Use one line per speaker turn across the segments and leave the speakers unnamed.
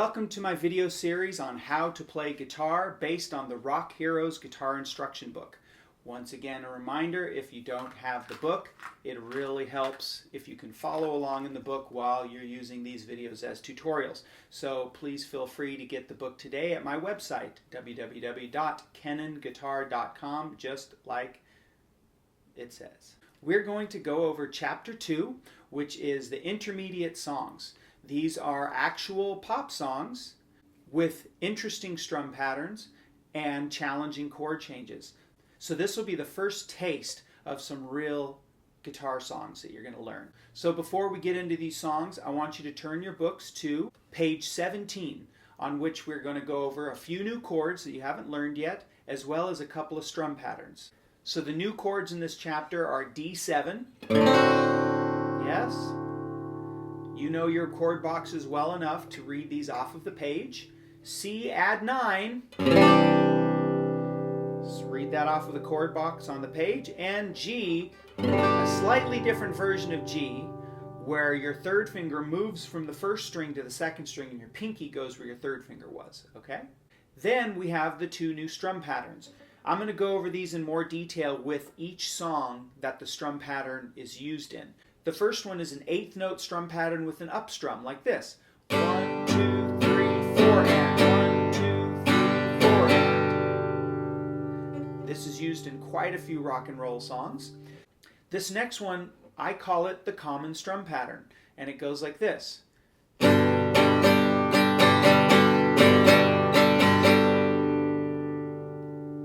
Welcome to my video series on how to play guitar based on the Rock Heroz guitar instruction book. Once again, a reminder, if you don't have the book, it really helps if you can follow along in the book while you're using these videos as tutorials. So please feel free to get the book today at my website, www.kennonguitar.com, just like it says. We're going to go over Chapter 2, which is the intermediate songs. These are actual pop songs with interesting strum patterns and challenging chord changes. So this will be the first taste of some real guitar songs that you're going to learn. So before we get into these songs, I want you to turn your books to page 17, on which we're going to go over a few new chords that you haven't learned yet, as well as a couple of strum patterns. So the new chords in this chapter are D7. Yes. You know your chord boxes well enough to read these off of the page. C, add 9. Just read that off of the chord box on the page. And G, a slightly different version of G, where your third finger moves from the first string to the second string and your pinky goes where your third finger was, okay? Then we have the two new strum patterns. I'm going to go over these in more detail with each song that the strum pattern is used in. The first one is an 8th note strum pattern with an up strum, like this. 1, 2, 3, 4, and 1, 2, 3, 4, and. This is used in quite a few rock and roll songs. This next one, I call it the common strum pattern, and it goes like this.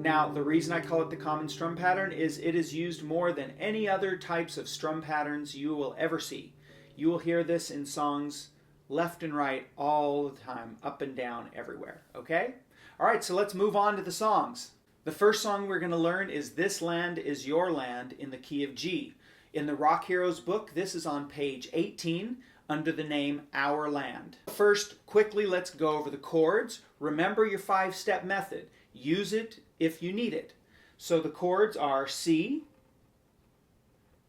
Now, the reason I call it the common strum pattern is it is used more than any other types of strum patterns you will ever see. You will hear this in songs left and right all the time, up and down, everywhere, okay? All right, so let's move on to the songs. The first song we're going to learn is This Land Is Your Land in the key of G. In the Rock Heroz book, this is on page 18 under the name Our Land. First, quickly, let's go over the chords. Remember your 5-step method. Use it if you need it. So the chords are C,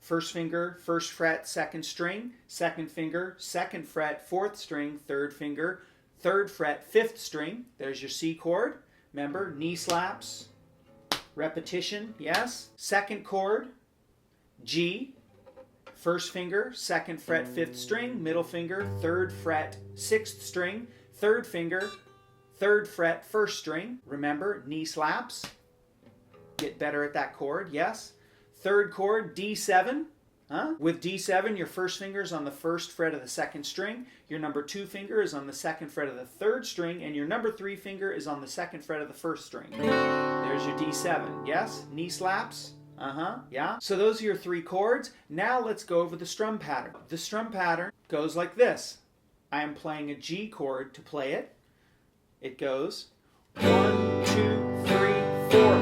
first finger, first fret, second string, second finger, second fret, fourth string, third finger, third fret, fifth string. There's your C chord. Remember, knee slaps, repetition, yes. Second chord, G, first finger, second fret, fifth string, middle finger, third fret, sixth string, third finger, third fret, first string. Remember, knee slaps. Get better at that chord, yes. Third chord, D7. With D7, your first finger is on the first fret of the second string. Your number 2 finger is on the second fret of the third string. And your number 3 finger is on the second fret of the first string. There's your D7, yes. Knee slaps. Yeah. So those are your 3 chords. Now let's go over the strum pattern. The strum pattern goes like this. I am playing a G chord to play it. It goes 1, 2, 3, 4,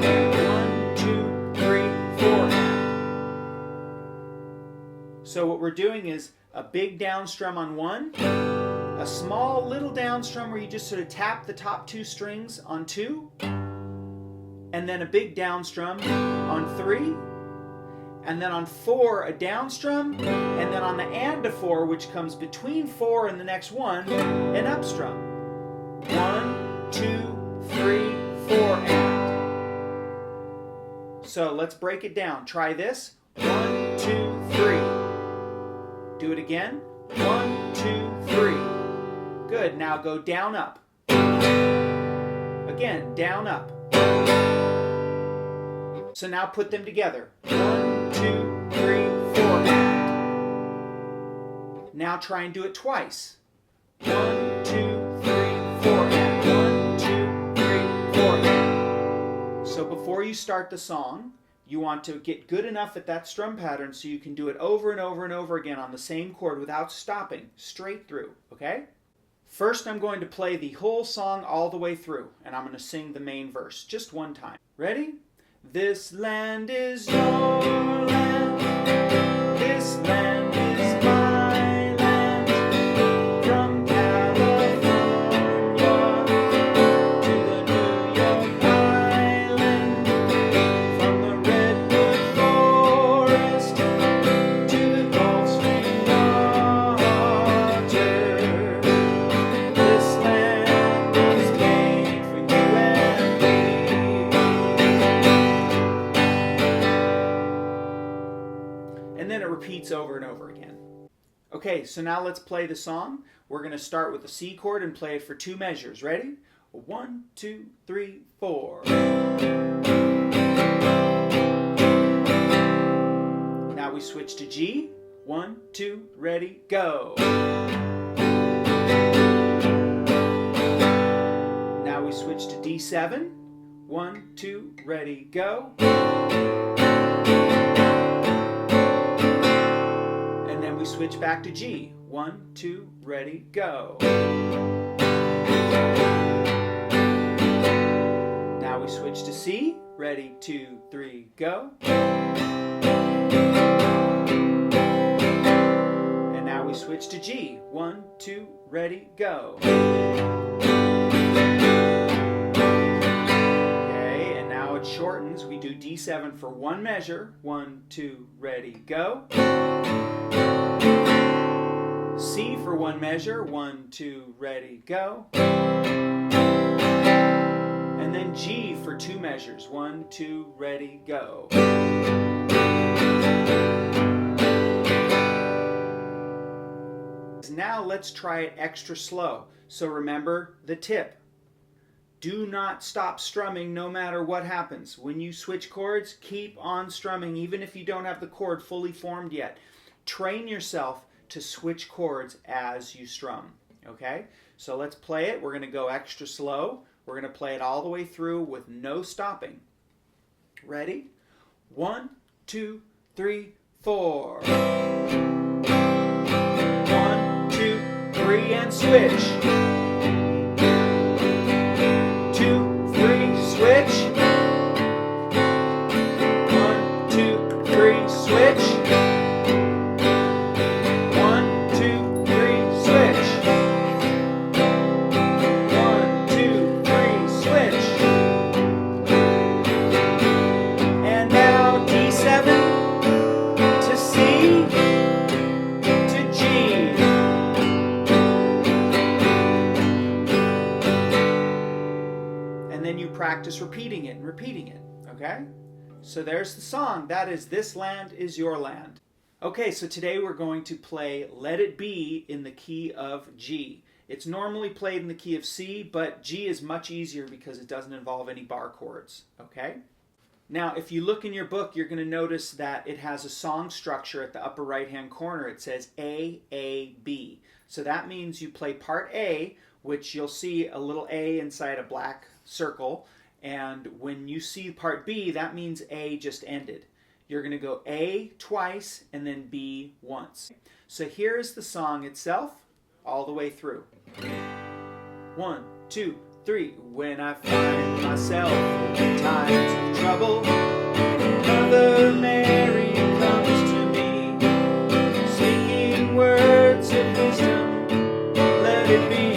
and 1, 2, 3, 4, and. So what we're doing is a big down strum on 1, a small little down strum where you just sort of tap the top 2 strings on 2, and then a big down strum on 3, and then on 4 a down strum, and then on the and to 4, which comes between 4 and the next one, an up strum. 1, 2, 3, 4, and. So let's break it down. Try this. 1, 2, 3. Do it again. 1, 2, 3. Good. Now go down, up. Again, down, up. So now put them together. 1, 2, 3, 4, and. Now try and do it twice. 1, 2, 3, 4, and 1, 2, 3, 4, and. So before you start the song, you want to get good enough at that strum pattern so you can do it over and over and over again on the same chord without stopping, straight through, okay? First, I'm going to play the whole song all the way through, and I'm going to sing the main verse just one time. Ready? This land is your land. This land is my land. From This land it repeats over and over again. Okay, so now let's play the song. We're going to start with the C chord and play it for 2 measures. Ready? 1, 2, 3, 4. Now we switch to G. 1, 2, ready, go. Now we switch to D7. 1, 2, ready, go. And then we switch back to G. 1, 2, ready, go. Now we switch to C. Ready, 2, 3, go. And now we switch to G. 1, 2, ready, go. Okay, and now it shortens. We do D7 for 1 measure. 1, 2, ready, go. C for 1 measure. 1, 2, ready, go. And then G for 2 measures. 1, 2, ready, go. Now let's try it extra slow. So remember the tip. Do not stop strumming no matter what happens. When you switch chords, keep on strumming even if you don't have the chord fully formed yet. Train yourself to switch chords as you strum. Okay? So let's play it. We're going to go extra slow. We're going to play it all the way through with no stopping. Ready? 1, 2, 3, 4. 1, 2, 3, and switch. 2, 3, switch. 1, 2, 3, switch. 1, 2, 3, switch. 1, 2, 3, switch. And now D7 to C to G. And then you practice repeating it and repeating it, okay? So there's the song. That is This Land Is Your Land. Okay, so today we're going to play Let It Be in the key of G. It's normally played in the key of C, but G is much easier because it doesn't involve any bar chords, okay? Now, if you look in your book, you're going to notice that it has a song structure at the upper right-hand corner. It says A, A, B. So that means you play part A, which you'll see a little A inside a black circle. And when you see part B, that means A just ended. You're going to go A twice and then B once. So here is the song itself all the way through. 1, 2, 3. When I find myself in times of trouble, Mother Mary comes to me, speaking words of wisdom, let it be.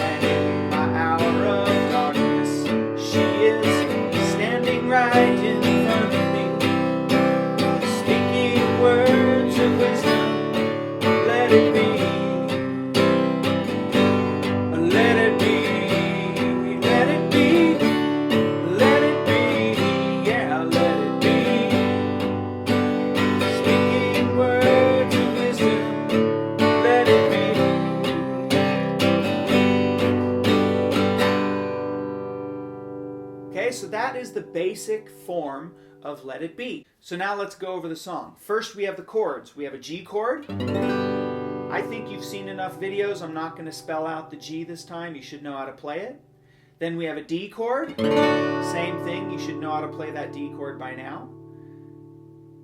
And in my hour of darkness, she is standing right in front of me, speaking words of wisdom, let it be. Let it be, let it be, let it be, yeah, let it be. Speaking words of wisdom, let it be. Okay, so that is the basic form of Let It Be. So now let's go over the song. First we have the chords. We have a G chord. I think you've seen enough videos. I'm not going to spell out the G this time. You should know how to play it. Then we have a D chord. Same thing. You should know how to play that D chord by now.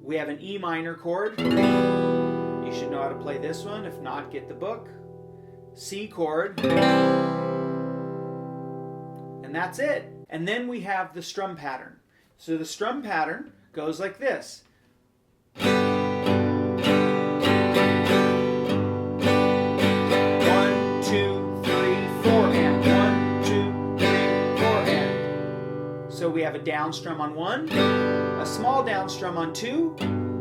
We have an E minor chord. You should know how to play this one. If not, get the book. C chord. And that's it. And then we have the strum pattern. So the strum pattern goes like this. 2, 3, 4, and 1, 2, 3, 4, and. So we have a down strum on 1, a small down strum on 2,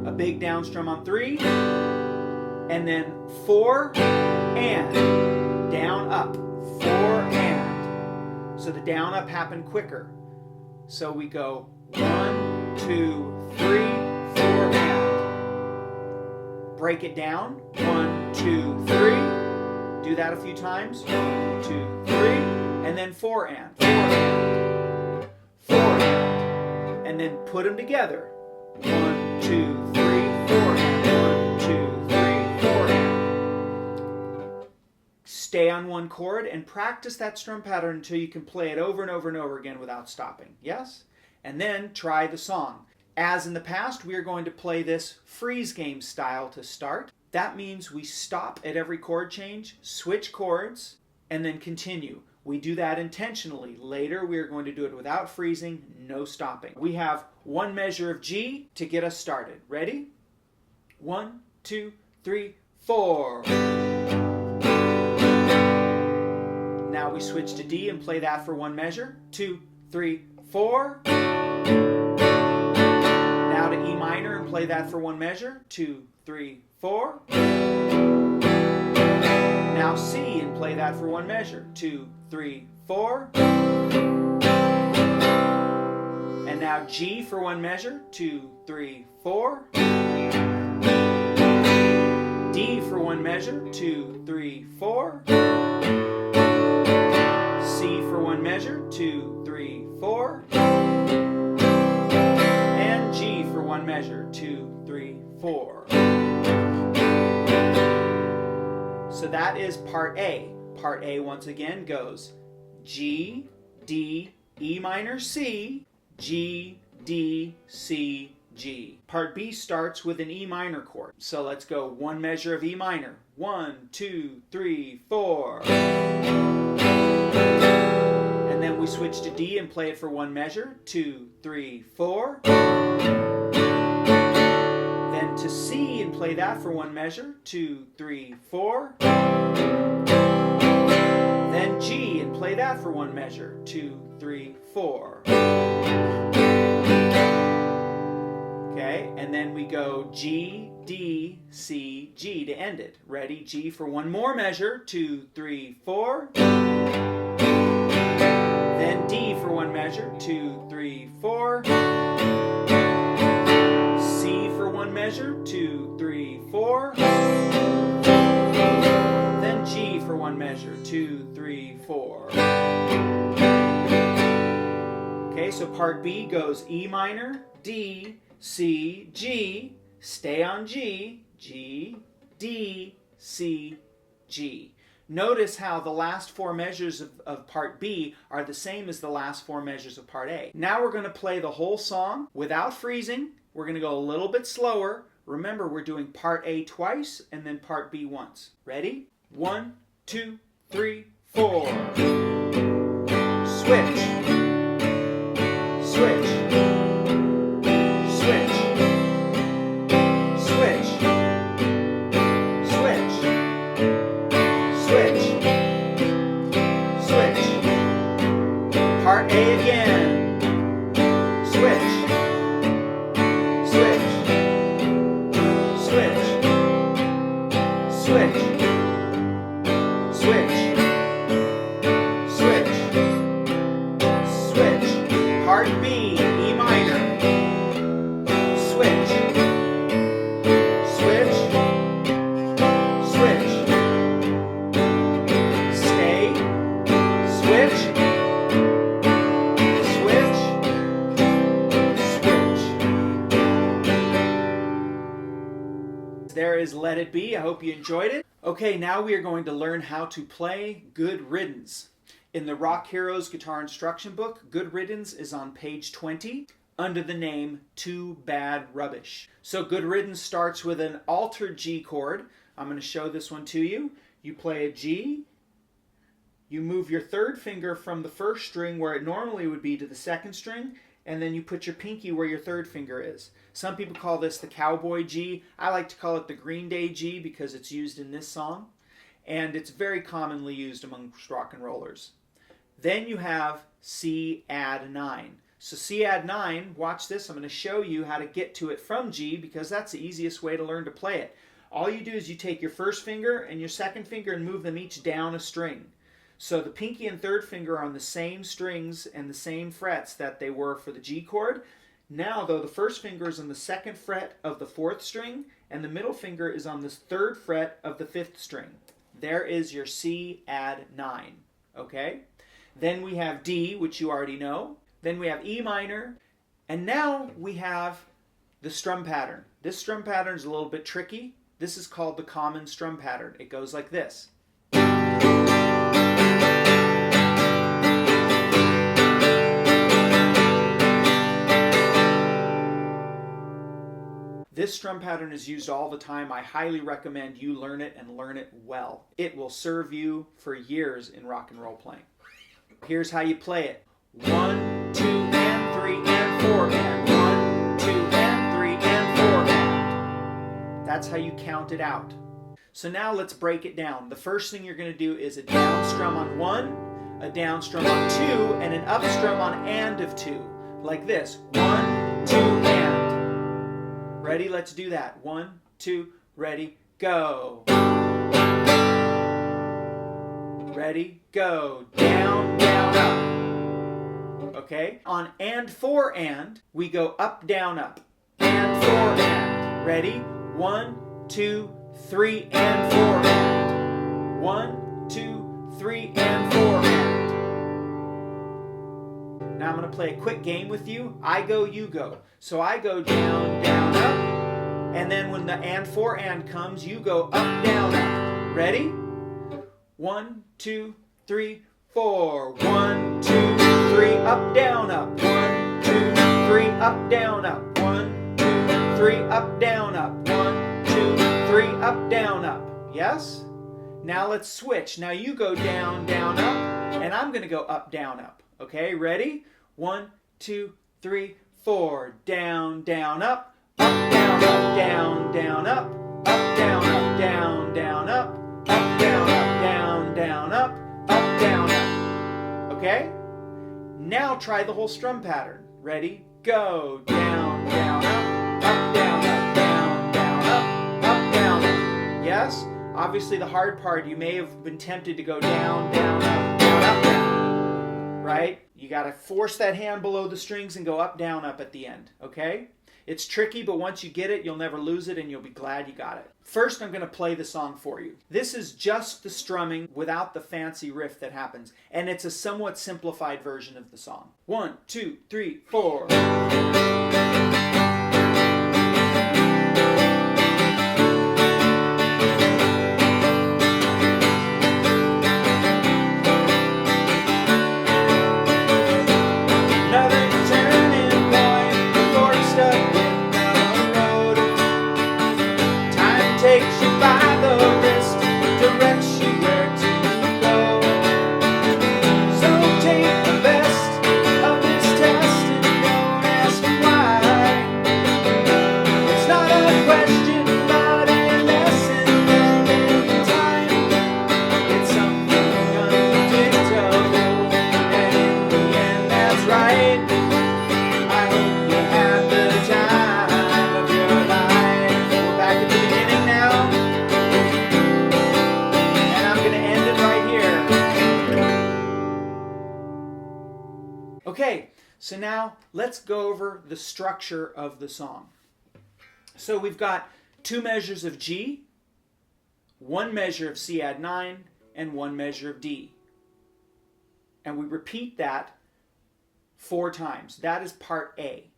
a big down strum on 3, and then 4 and down up, 4 and. So the down up happened quicker. So we go 1, 2, 3, 4, and. Break it down. 1, 2, 3. Do that a few times. 1, 2, 3. And then 4 and. 4 and. 4 and. And then put them together. 1, 2, 3, 4 and. 1, 2, 3, 4 and. Stay on one chord and practice that strum pattern until you can play it over and over and over again without stopping. Yes? And then try the song. As in the past, we are going to play this freeze game style to start. That means we stop at every chord change, switch chords, and then continue. We do that intentionally. Later, we are going to do it without freezing, no stopping. We have one measure of G to get us started. Ready? 1, 2, 3, 4. Now we switch to D and play that for one measure. 2, 3, 4. Now to E minor and play that for one measure. 2, 3, 4. Now C and play that for one measure. 2, 3, 4. And now G for one measure. 2, 3, 4. D for one measure. 2, 3, 4. C for one measure. 2, 3, 4. And G for one measure. 2, 3, 4. So that is part A. Part A once again goes G, D, E minor, C, G, D, C, G. Part B starts with an E minor chord. So let's go one measure of E minor. 1, 2, 3, 4. And then we switch to D and play it for one measure. 2, 3, 4. Then to C and play that for one measure. 2, 3, 4. Then G and play that for one measure. 2, 3, 4. Okay, and then we go G, D, C, G to end it. Ready? G for one more measure. 2, 3, 4. Then D for one measure. 2, 3, 4. C for one measure. 2, 3, 4. Then G for one measure. 2, 3, 4. Okay, so part B goes E minor, D, C, G, stay on G, G, D, C, G. Notice how the last four measures of part B are the same as the last four measures of part A. Now we're going to play the whole song without freezing. We're going to go a little bit slower. Remember, we're doing part A twice and then part B once. Ready? 1, 2, 3, 4. Switch. Switch. Switch. Switch. Switch. Switch. Switch. Part A again. Switch. Switch. Switch. Switch. Switch. Switch. Switch. Part B, E minor. Switch. Switch. Switch. Stay. Switch. Switch. Switch. There is Let It Be. I hope you enjoyed it. Okay, now we are going to learn how to play Good Riddance. In the Rock Heroz guitar instruction book, Good Riddance is on page 20 under the name Too Bad Rubbish. So Good Riddance starts with an altered G chord. I'm going to show this one to you. You play a G. You move your third finger from the first string where it normally would be to the second string, and then you put your pinky where your third finger is. Some people call this the cowboy G. I like to call it the Green Day G because it's used in this song, and it's very commonly used among rock and rollers. Then you have C add 9. So C add 9, watch this, I'm going to show you how to get to it from G because that's the easiest way to learn to play it. All you do is you take your first finger and your second finger and move them each down a string. So the pinky and third finger are on the same strings and the same frets that they were for the G chord. Now, though, the first finger is on the 2nd fret of the 4th string, and the middle finger is on the 3rd fret of the 5th string. There is your C add 9, okay? Then we have D, which you already know. Then we have E minor, and now we have the strum pattern. This strum pattern is a little bit tricky. This is called the common strum pattern. It goes like this. This strum pattern is used all the time. I highly recommend you learn it and learn it well. It will serve you for years in rock and roll playing. Here's how you play it. 1, 2, and 3, and 4, and 1, 2, and 3, and 4, and. That's how you count it out. So now let's break it down. The first thing you're going to do is a down strum on 1, a down strum on 2, and an up strum on and of 2. Like this. 1, 2, and. Ready? Let's do that. 1, 2, ready, go. Ready, go. Down, down, up. Okay? On and 4 and, we go up, down, up. And 4 and. Ready? 1, 2, 3, and 4 and. 1, 2, 3, and 4 and. Now I'm going to play a quick game with you. I go, you go. So I go down, down, up. And then when the and 4 and comes, you go up, down, up. Ready? 1, 2, 3, 4. 1, 2, 3, up, down, up. 1, 2, 3, up, down, up. 1, 2, 3, up, down, up. 1, 2, 3, up, down, up. Yes? Now let's switch. Now you go down, down, up, and I'm going to go up, down, up. Okay, ready? 1, 2, 3, 4. Down, down, up. Up, down, up, down, down, up. Up, down, up, down, down, up. Up, down, up, down, down, up. Up, down, up. Okay? Now try the whole strum pattern. Ready? Go. Down, down, up. Up, down, up, down, down, up. Up, down, up. Yes? Obviously the hard part, you may have been tempted to go down, down, up, down, up, down. Right? You got to force that hand below the strings and go up, down, up at the end. Okay? It's tricky, but once you get it, you'll never lose it, and you'll be glad you got it. First, I'm going to play the song for you. This is just the strumming without the fancy riff that happens, and it's a somewhat simplified version of the song. 1, 2, 3, 4. Takes you by the wrist, directs you where to go. So take the best of this test and don't ask why. It's not a question, but a lesson learned in time. It's something unpredictable, and in the end that's right. I hope you had the time of your life. We're back at the beginning now. And I'm going to end it right here. Okay, so now let's go over the structure of the song. So we've got 2 measures of G, 1 measure of C add 9, and 1 measure of D. And we repeat that 4 times. That is part A.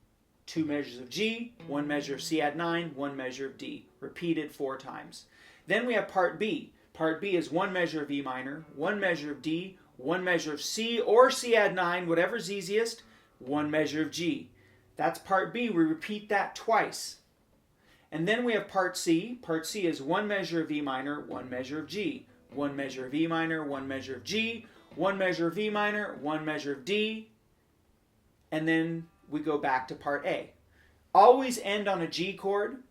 2 measures of G, 1 measure of C add 9, 1 measure of D. Repeated 4 times. Then we have part B. Part B is 1 measure of E minor, 1 measure of D, 1 measure of C or C add 9, whatever's easiest, 1 measure of G. That's part B. We repeat that twice. And then we have part C. Part C is 1 measure of E minor, 1 measure of G, 1 measure of E minor, 1 measure of G, 1 measure of E minor, 1 measure of D, and then we go back to part A. Always end on a G chord.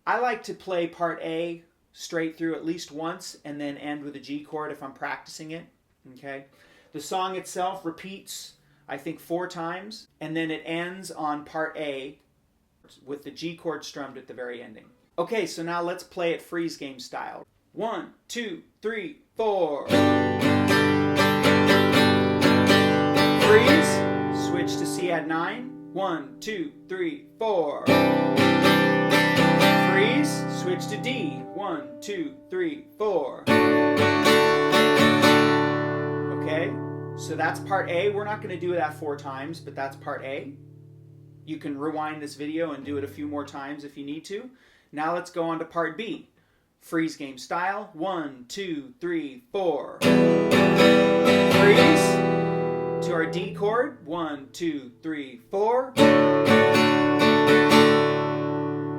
I like to play part A straight through at least once and then end with a G chord if I'm practicing it. Okay? The song itself repeats, I think, 4 times, and then it ends on part A with the G chord strummed at the very ending. Okay, so now let's play it freeze game style. 1, 2, 3, 4. Freeze. Switch to C add 9. 1, 2, 3, 4. Freeze, switch to D. 1, 2, 3, 4. Okay, so that's part A. We're not going to do that 4 times, but that's part A. You can rewind this video and do it a few more times if you need to. Now let's go on to part B. Freeze game style. 1, 2, 3, 4. Freeze to our D chord. 1, 2, 3, 4.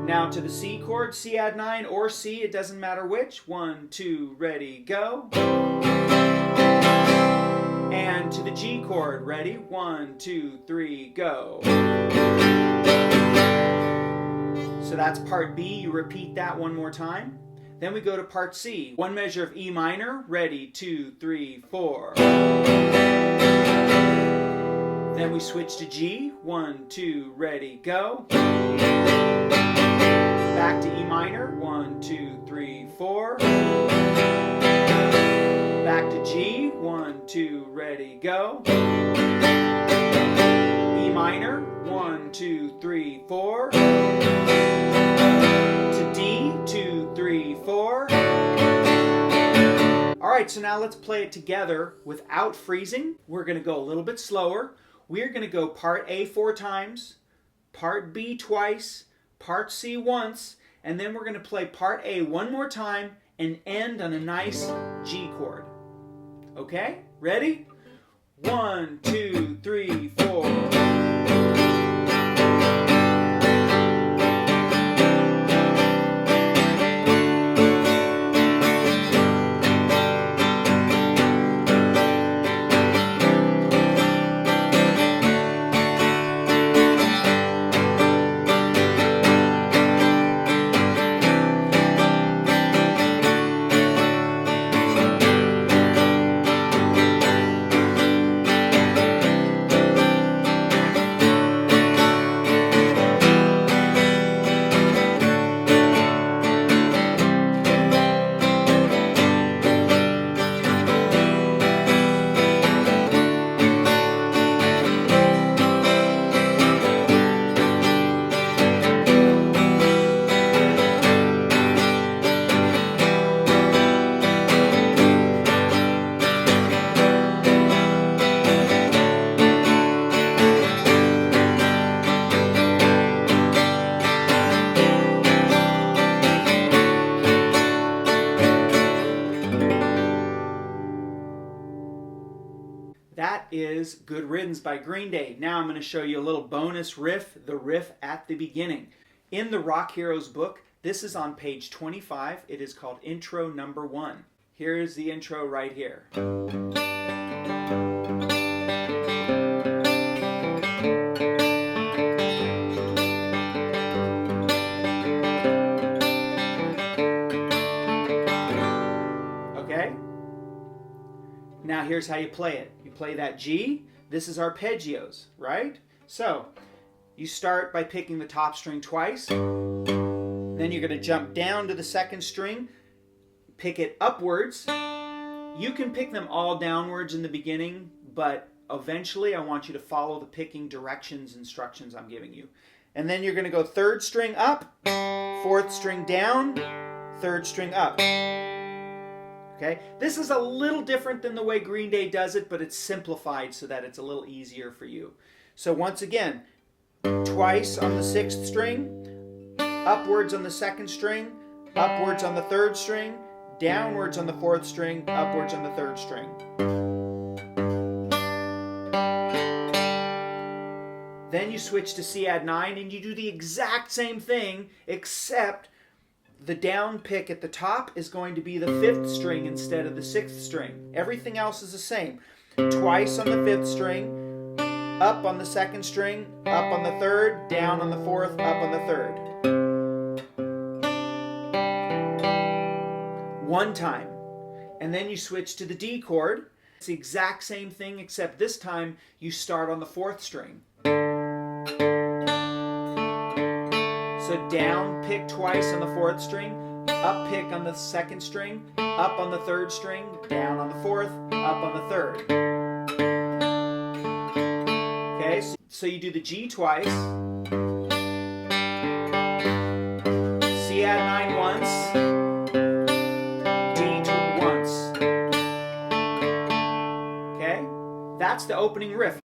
Now to the C chord, C add 9 or C, it doesn't matter which. 1, 2, ready, go. And to the G chord, ready? 1, 2, 3, go. So that's part B. You repeat that one more time. Then we go to part C. One measure of E minor, ready, 2, 3, 4. Then we switch to G. 1, 2, ready, go. Back to E minor. 1, 2, 3, 4. Back to G. 1, 2, ready, go. E minor. 1, 2, 3, 4. To D. 2, 3, 4. All right, so now let's play it together without freezing. We're going to go a little bit slower. We're going to go part A 4 times, part B twice, part C once, and then we're going to play part A one more time and end on a nice G chord. Okay? Ready? 1, 2, 3, 4. That is Good Riddance by Green Day. Now I'm going to show you a little bonus riff, the riff at the beginning. In the Rock Heroz book, this is on page 25. It is called Intro Number 1. Here is the intro right here. Okay? Now here's how you play it. You play that G. This is arpeggios, right? So you start by picking the top string twice. Then you're going to jump down to the second string, pick it upwards. You can pick them all downwards in the beginning, but eventually I want you to follow the picking directions, instructions I'm giving you. And then you're going to go third string up, fourth string down, third string up. Okay? This is a little different than the way Green Day does it, but it's simplified so that it's a little easier for you. So once again, twice on the sixth string, upwards on the second string, upwards on the third string, downwards on the fourth string, upwards on the third string. Then you switch to C add 9 and you do the exact same thing, except the down pick at the top is going to be the fifth string instead of the sixth string. Everything else is the same. Twice on the fifth string, up on the second string, up on the third, down on the fourth, up on the third. One time. And then you switch to the D chord. It's the exact same thing, except this time you start on the fourth string. So down pick twice on the fourth string, up pick on the second string, up on the third string, down on the fourth, up on the third. Okay, Okay, so you do the G twice, C add 9 once, D once. Okay, that's the opening riff.